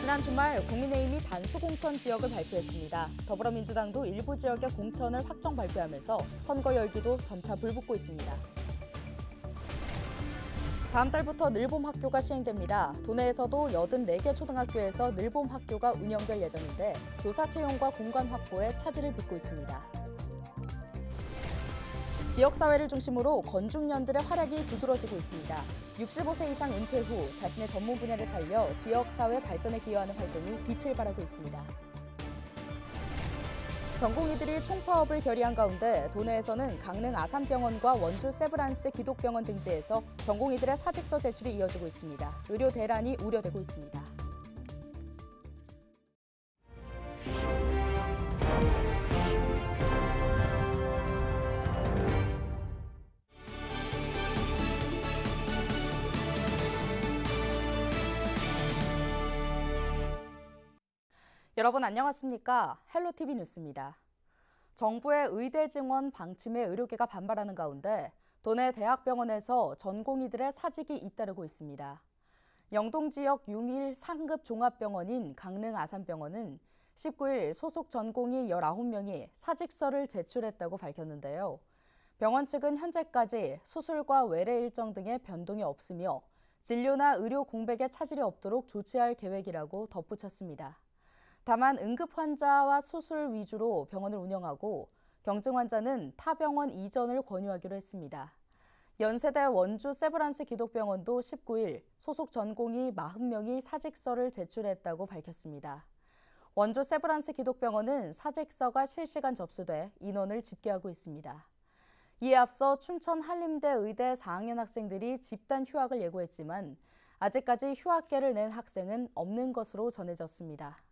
지난 주말 국민의힘이 단수공천 지역을 발표했습니다. 더불어민주당도 일부 지역의 공천을 확정 발표하면서 선거 열기도 점차 불붙고 있습니다. 다음 달부터 늘봄 학교가 시행됩니다. 도내에서도 84개 초등학교에서 늘봄 학교가 운영될 예정인데 교사 채용과 공간 확보에 차질을 빚고 있습니다. 지역사회를 중심으로 건중년들의 활약이 두드러지고 있습니다. 65세 이상 은퇴 후 자신의 전문 분야를 살려 지역사회 발전에 기여하는 활동이 빛을 발하고 있습니다. 전공의들이 총파업을 결의한 가운데 도내에서는 강릉 아산병원과 원주 세브란스 기독병원 등지에서 전공의들의 사직서 제출이 이어지고 있습니다. 의료 대란이 우려되고 있습니다. 여러분 안녕하십니까? 헬로티비 뉴스입니다. 정부의 의대 증원 방침에 의료계가 반발하는 가운데 도내 대학병원에서 전공의들의 사직이 잇따르고 있습니다. 영동 지역 융일 상급 종합병원인 강릉 아산병원은 19일 소속 전공의 19명이 사직서를 제출했다고 밝혔는데요. 병원 측은 현재까지 수술과 외래 일정 등의 변동이 없으며 진료나 의료 공백에 차질이 없도록 조치할 계획이라고 덧붙였습니다. 다만 응급 환자와 수술 위주로 병원을 운영하고 경증 환자는 타 병원 이전을 권유하기로 했습니다. 연세대 원주 세브란스 기독병원도 19일 소속 전공의 40명이 사직서를 제출했다고 밝혔습니다. 원주 세브란스 기독병원은 사직서가 실시간 접수돼 인원을 집계하고 있습니다. 이에 앞서 춘천 한림대 의대 4학년 학생들이 집단 휴학을 예고했지만 아직까지 휴학계를 낸 학생은 없는 것으로 전해졌습니다.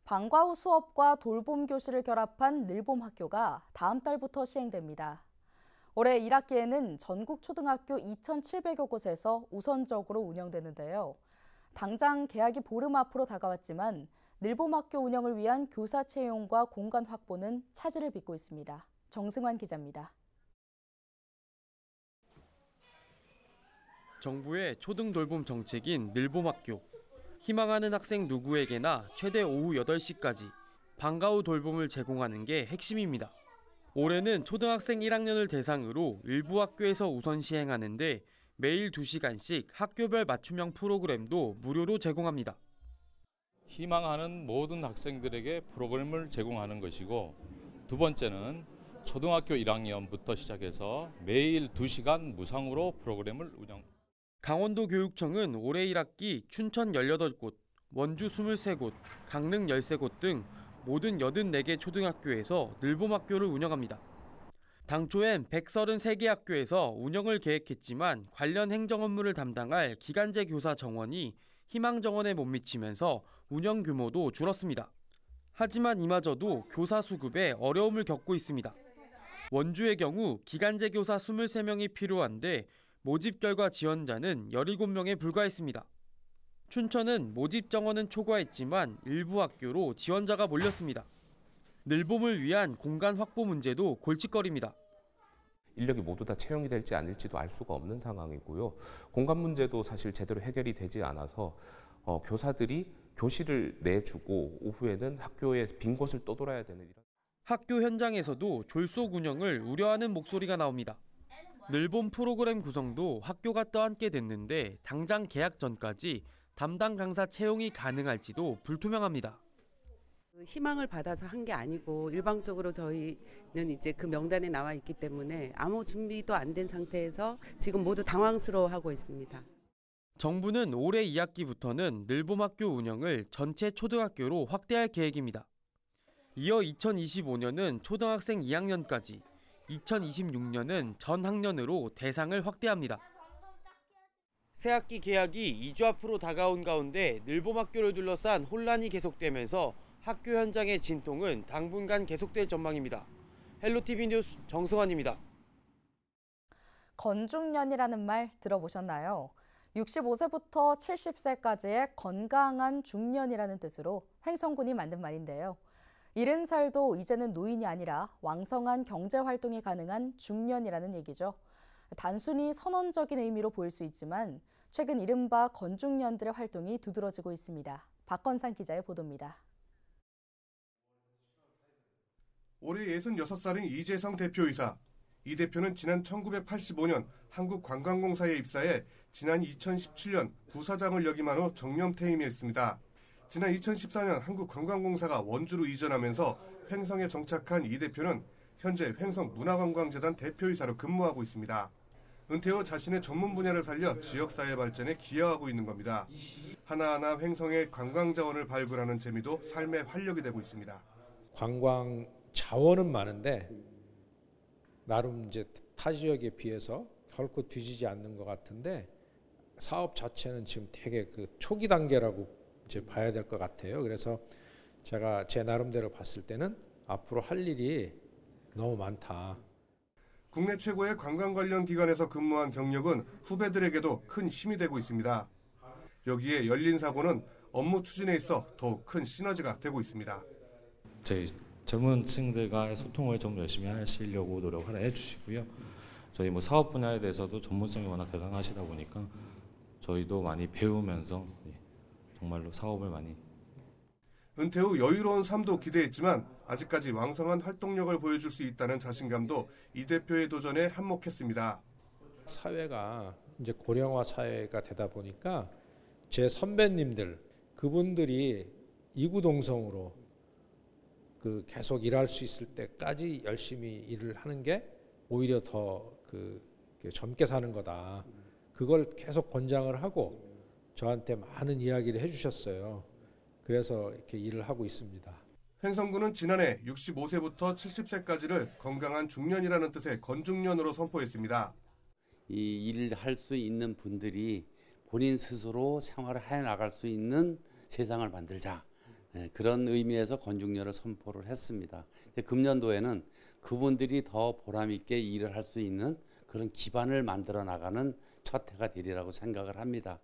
방과 후 수업과 돌봄 교실을 결합한 늘봄 학교가 다음 달부터 시행됩니다. 올해 1학기에는 전국 초등학교 2,700여 곳에서 우선적으로 운영되는데요. 당장 개학이 보름 앞으로 다가왔지만 늘봄 학교 운영을 위한 교사 채용과 공간 확보는 차질을 빚고 있습니다. 정승환 기자입니다. 정부의 초등돌봄 정책인 늘봄 학교. 희망하는 학생 누구에게나 최대 오후 8시까지 방과 후 돌봄을 제공하는 게 핵심입니다. 올해는 초등학생 1학년을 대상으로 일부 학교에서 우선 시행하는데 매일 2시간씩 학교별 맞춤형 프로그램도 무료로 제공합니다. 희망하는 모든 학생들에게 프로그램을 제공하는 것이고, 두 번째는 초등학교 1학년부터 시작해서 매일 2시간 무상으로 프로그램을 운영. 강원도 교육청은 올해 1학기 춘천 18곳, 원주 23곳, 강릉 13곳 등 모든 84개 초등학교에서 늘봄 학교를 운영합니다. 당초엔 133개 학교에서 운영을 계획했지만 관련 행정 업무를 담당할 기간제 교사 정원이 희망 정원에 못 미치면서 운영 규모도 줄었습니다. 하지만 이마저도 교사 수급에 어려움을 겪고 있습니다. 원주의 경우 기간제 교사 23명이 필요한데 모집 결과 지원자는 17명에 불과했습니다. 춘천은 모집 정원은 초과했지만 일부 학교로 지원자가 몰렸습니다. 늘봄을 위한 공간 확보 문제도 골칫거리입니다. 인력이 모두 다 채용이 될지 아닐지도 알 수가 없는 상황이고요. 공간 문제도 사실 제대로 해결이 되지 않아서 교사들이 교실을 내주고 오후에는 학교에 빈 곳을 떠돌아야 되는 이런. 학교 현장에서도 졸속 운영을 우려하는 목소리가 나옵니다. 늘봄 프로그램 구성도 학교가 떠안게 됐는데 당장 개학 전까지 담당 강사 채용이 가능할지도 불투명합니다. 희망을 받아서 한 게 아니고 일방적으로 저희는 이제 그 명단에 나와 있기 때문에 아무 준비도 안 된 상태에서 지금 모두 당황스러워하고 있습니다. 정부는 올해 2학기부터는 늘봄 학교 운영을 전체 초등학교로 확대할 계획입니다. 이어 2025년은 초등학생 2학년까지, 2026년은 전 학년으로 대상을 확대합니다. 새학기 개학이 2주 앞으로 다가온 가운데 늘봄 학교를 둘러싼 혼란이 계속되면서 학교 현장의 진통은 당분간 계속될 전망입니다. 헬로티비 뉴스 정승환입니다. 건중년이라는 말 들어보셨나요? 65세부터 70세까지의 건강한 중년이라는 뜻으로 횡성군이 만든 말인데요. 70살도 이제는 노인이 아니라 왕성한 경제활동이 가능한 중년이라는 얘기죠. 단순히 선언적인 의미로 보일 수 있지만 최근 이른바 건중년들의 활동이 두드러지고 있습니다. 박건상 기자의 보도입니다. 올해 66살인 이재성 대표이사. 이 대표는 지난 1985년 한국관광공사에 입사해 지난 2017년 부사장을 역임한 후 정년 퇴임했습니다. 지난 2014년 한국관광공사가 원주로 이전하면서 횡성에 정착한 이 대표는 현재 횡성문화관광재단 대표이사로 근무하고 있습니다. 은퇴 후 자신의 전문 분야를 살려 지역사회 발전에 기여하고 있는 겁니다. 하나하나 횡성의 관광자원을 발굴하는 재미도 삶의 활력이 되고 있습니다. 관광 자원은 많은데 나름 이제 타 지역에 비해서 결코 뒤지지 않는 것 같은데 사업 자체는 지금 되게 그 초기 단계라고 이제 봐야 될 것 같아요. 그래서 제가 제 나름대로 봤을 때는 앞으로 할 일이 너무 많다. 국내 최고의 관광 관련 기관에서 근무한 경력은 후배들에게도 큰 힘이 되고 있습니다. 여기에 열린 사고는 업무 추진에 있어 더욱 큰 시너지가 되고 있습니다. 저희 젊은 층들과 소통을 좀 열심히 하시려고 노력을 해주시고요. 저희 사업 분야에 대해서도 전문성이 워낙 대단하시다 보니까 저희도 많이 배우면서 정말로 사업을 많이. 은퇴 후 여유로운 삶도 기대했지만 아직까지 왕성한 활동력을 보여줄 수 있다는 자신감도 이 대표의 도전에 한몫했습니다. 사회가 이제 고령화 사회가 되다 보니까 제 선배님들 그분들이 이구동성으로 그 계속 일할 수 있을 때까지 열심히 일을 하는 게 오히려 더 젊게 사는 거다. 그걸 계속 권장을 하고 저한테 많은 이야기를 해주셨어요. 그래서 이렇게 일을 하고 있습니다. 횡성군은 지난해 65세부터 70세까지를 건강한 중년이라는 뜻의 건중년으로 선포했습니다. 이 일을 할 수 있는 분들이 본인 스스로 생활을 해나갈 수 있는 세상을 만들자. 그런 의미에서 건중년을 선포를 했습니다. 금년도에는 그분들이 더 보람 있게 일을 할 수 있는 그런 기반을 만들어 나가는 첫 해가 되리라고 생각을 합니다.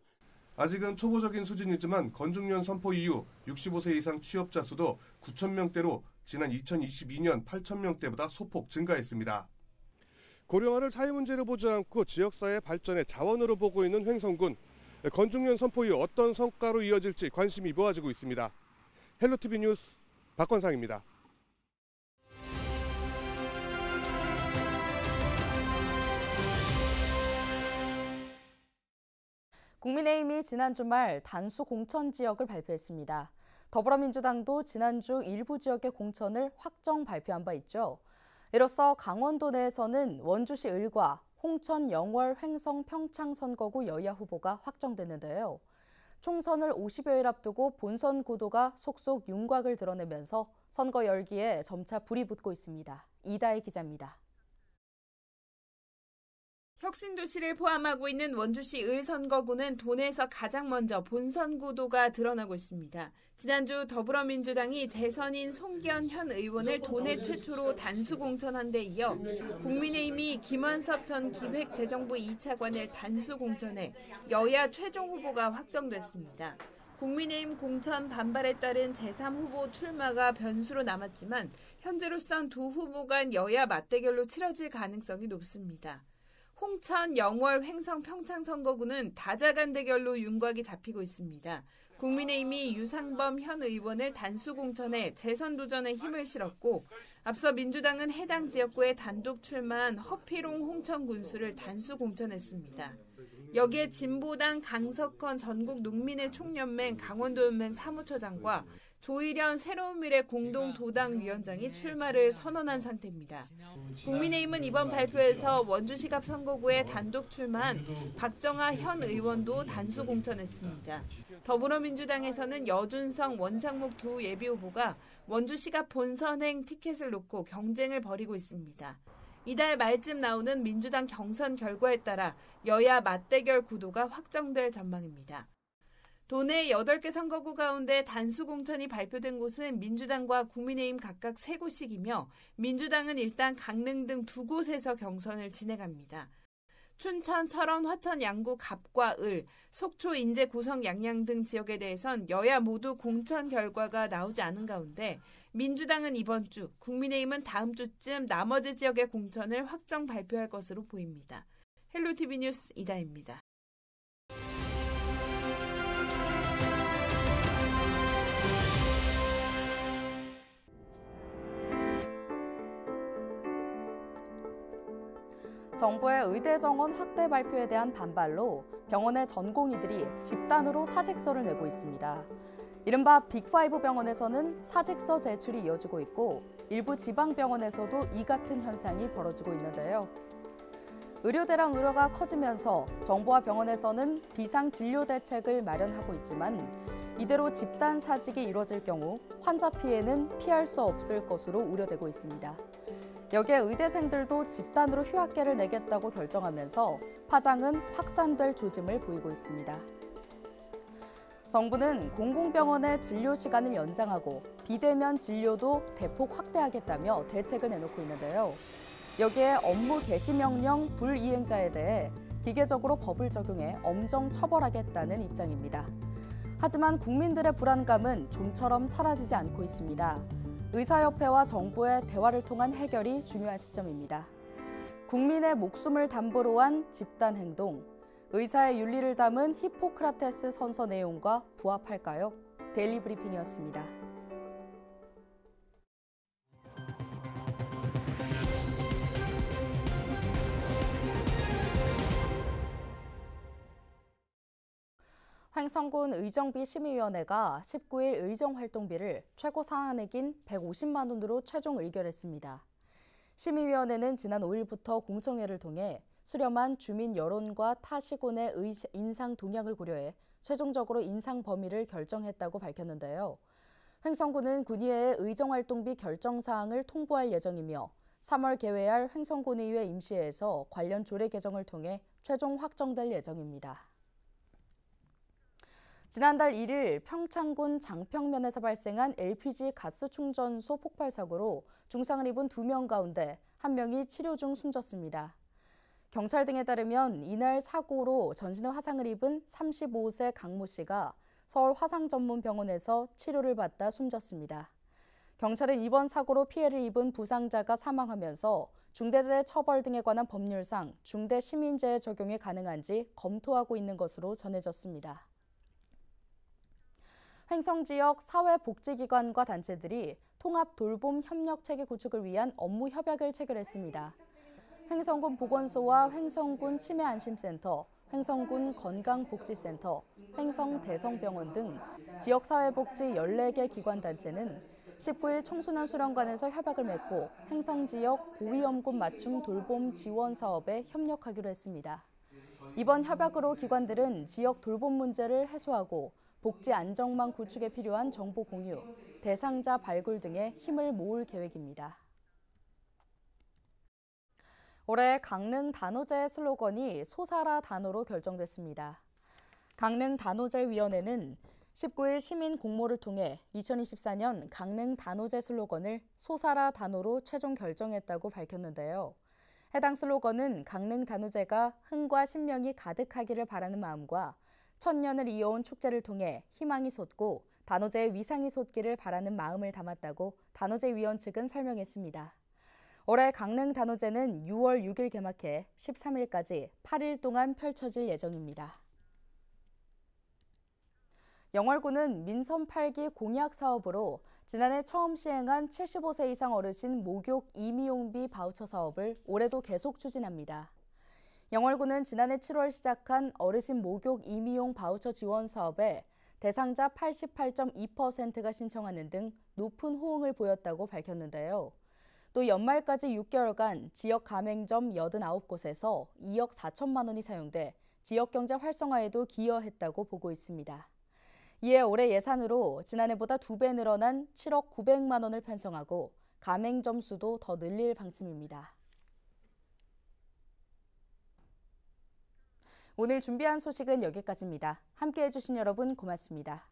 아직은 초보적인 수준이지만 건중년 선포 이후 65세 이상 취업자 수도 9,000명대로 지난 2022년 8,000명대보다 소폭 증가했습니다. 고령화를 사회 문제로 보지 않고 지역사회 발전의 자원으로 보고 있는 횡성군. 건중년 선포 이후 어떤 성과로 이어질지 관심이 모아지고 있습니다. 헬로티비 뉴스 박건상입니다. 국민의힘이 지난 주말 단수 공천 지역을 발표했습니다. 더불어민주당도 지난주 일부 지역의 공천을 확정 발표한 바 있죠. 이로써 강원도 내에서는 원주시 을과 홍천, 영월, 횡성, 평창 선거구 여야 후보가 확정됐는데요. 총선을 50여일 앞두고 본선 구도가 속속 윤곽을 드러내면서 선거 열기에 점차 불이 붙고 있습니다. 이다혜 기자입니다. 혁신도시를 포함하고 있는 원주시 을 선거구는 도내에서 가장 먼저 본선 구도가 드러나고 있습니다. 지난주 더불어민주당이 재선인 송기현 현 의원을 도내 최초로 단수 공천한 데 이어 국민의힘이 김원섭 전 기획재정부 2차관을 단수 공천해 여야 최종 후보가 확정됐습니다. 국민의힘 공천 반발에 따른 제3후보 출마가 변수로 남았지만 현재로선 두 후보 간 여야 맞대결로 치러질 가능성이 높습니다. 홍천, 영월, 횡성, 평창 선거구는 다자간 대결로 윤곽이 잡히고 있습니다. 국민의힘이 유상범 현 의원을 단수 공천해 재선 도전에 힘을 실었고 앞서 민주당은 해당 지역구에 단독 출마한 허피롱 홍천 군수를 단수 공천했습니다. 여기에 진보당 강석헌 전국농민의 총연맹 강원도연맹 사무처장과 조일현 새로운미래 공동도당위원장이 출마를 선언한 상태입니다. 국민의힘은 이번 발표에서 원주시갑 선거구에 단독 출마한 박정아 현 의원도 단수 공천했습니다. 더불어민주당에서는 여준성, 원창목 두 예비후보가 원주시갑 본선행 티켓을 놓고 경쟁을 벌이고 있습니다. 이달 말쯤 나오는 민주당 경선 결과에 따라 여야 맞대결 구도가 확정될 전망입니다. 도내 8개 선거구 가운데 단수 공천이 발표된 곳은 민주당과 국민의힘 각각 3곳씩이며 민주당은 일단 강릉 등 2곳에서 경선을 진행합니다. 춘천, 철원, 화천, 양구, 갑과 을, 속초, 인제, 고성, 양양 등 지역에 대해선 여야 모두 공천 결과가 나오지 않은 가운데 민주당은 이번 주, 국민의힘은 다음 주쯤 나머지 지역의 공천을 확정 발표할 것으로 보입니다. 헬로티비 뉴스 이다혜입니다. 정부의 의대 정원 확대 발표에 대한 반발로 병원의 전공의들이 집단으로 사직서를 내고 있습니다. 이른바 빅5 병원에서는 사직서 제출이 이어지고 있고 일부 지방병원에서도 이 같은 현상이 벌어지고 있는데요. 의료대랑 의료가 커지면서 정부와 병원에서는 비상진료 대책을 마련하고 있지만 이대로 집단 사직이 이뤄질 경우 환자 피해는 피할 수 없을 것으로 우려되고 있습니다. 여기에 의대생들도 집단으로 휴학계를 내겠다고 결정하면서 파장은 확산될 조짐을 보이고 있습니다. 정부는 공공병원의 진료 시간을 연장하고 비대면 진료도 대폭 확대하겠다며 대책을 내놓고 있는데요. 여기에 업무 개시 명령 불이행자에 대해 기계적으로 법을 적용해 엄정 처벌하겠다는 입장입니다. 하지만 국민들의 불안감은 좀처럼 사라지지 않고 있습니다. 의사협회와 정부의 대화를 통한 해결이 중요한 시점입니다. 국민의 목숨을 담보로 한 집단 행동, 의사의 윤리를 담은 히포크라테스 선서 내용과 부합할까요? 데일리 브리핑이었습니다. 횡성군 의정비 심의위원회가 19일 의정활동비를 최고 상한액인 150만 원으로 최종 의결했습니다. 심의위원회는 지난 5일부터 공청회를 통해 수렴한 주민 여론과 타 시군의 인상 동향을 고려해 최종적으로 인상 범위를 결정했다고 밝혔는데요. 횡성군은 군의회에 의정활동비 결정 사항을 통보할 예정이며 3월 개회할 횡성군의회 임시회에서 관련 조례 개정을 통해 최종 확정될 예정입니다. 지난달 1일 평창군 장평면에서 발생한 LPG 가스 충전소 폭발 사고로 중상을 입은 2명 가운데 1명이 치료 중 숨졌습니다. 경찰 등에 따르면 이날 사고로 전신에 화상을 입은 35세 강모 씨가 서울 화상전문병원에서 치료를 받다 숨졌습니다. 경찰은 이번 사고로 피해를 입은 부상자가 사망하면서 중대재해 처벌 등에 관한 법률상 중대시민재해 적용이 가능한지 검토하고 있는 것으로 전해졌습니다. 횡성 지역 사회복지기관과 단체들이 통합 돌봄 협력 체계 구축을 위한 업무 협약을 체결했습니다. 횡성군 보건소와 횡성군 치매안심센터, 횡성군 건강복지센터, 횡성대성병원 등 지역사회복지 14개 기관단체는 19일 청소년 수련관에서 협약을 맺고 횡성 지역 고위험군 맞춤 돌봄 지원 사업에 협력하기로 했습니다. 이번 협약으로 기관들은 지역 돌봄 문제를 해소하고 복지 안정망 구축에 필요한 정보 공유, 대상자 발굴 등에 힘을 모을 계획입니다. 올해 강릉 단오제 슬로건이 소사라 단오로 결정됐습니다. 강릉 단오제위원회는 19일 시민 공모를 통해 2024년 강릉 단오제 슬로건을 소사라 단오로 최종 결정했다고 밝혔는데요. 해당 슬로건은 강릉 단오제가 흥과 신명이 가득하기를 바라는 마음과 천년을 이어온 축제를 통해 희망이 솟고 단오제의 위상이 솟기를 바라는 마음을 담았다고 단오제 위원 측은 설명했습니다. 올해 강릉 단오제는 6월 6일 개막해 13일까지 8일 동안 펼쳐질 예정입니다. 영월군은 민선 8기 공약 사업으로 지난해 처음 시행한 75세 이상 어르신 목욕 임의용비 바우처 사업을 올해도 계속 추진합니다. 영월군은 지난해 7월 시작한 어르신 목욕 임의용 바우처 지원 사업에 대상자 88.2%가 신청하는 등 높은 호응을 보였다고 밝혔는데요. 또 연말까지 6개월간 지역 가맹점 89곳에서 2억 4천만 원이 사용돼 지역경제 활성화에도 기여했다고 보고 있습니다. 이에 올해 예산으로 지난해보다 2배 늘어난 7억 900만 원을 편성하고 가맹점 수도 더 늘릴 방침입니다. 오늘 준비한 소식은 여기까지입니다. 함께해 주신 여러분 고맙습니다.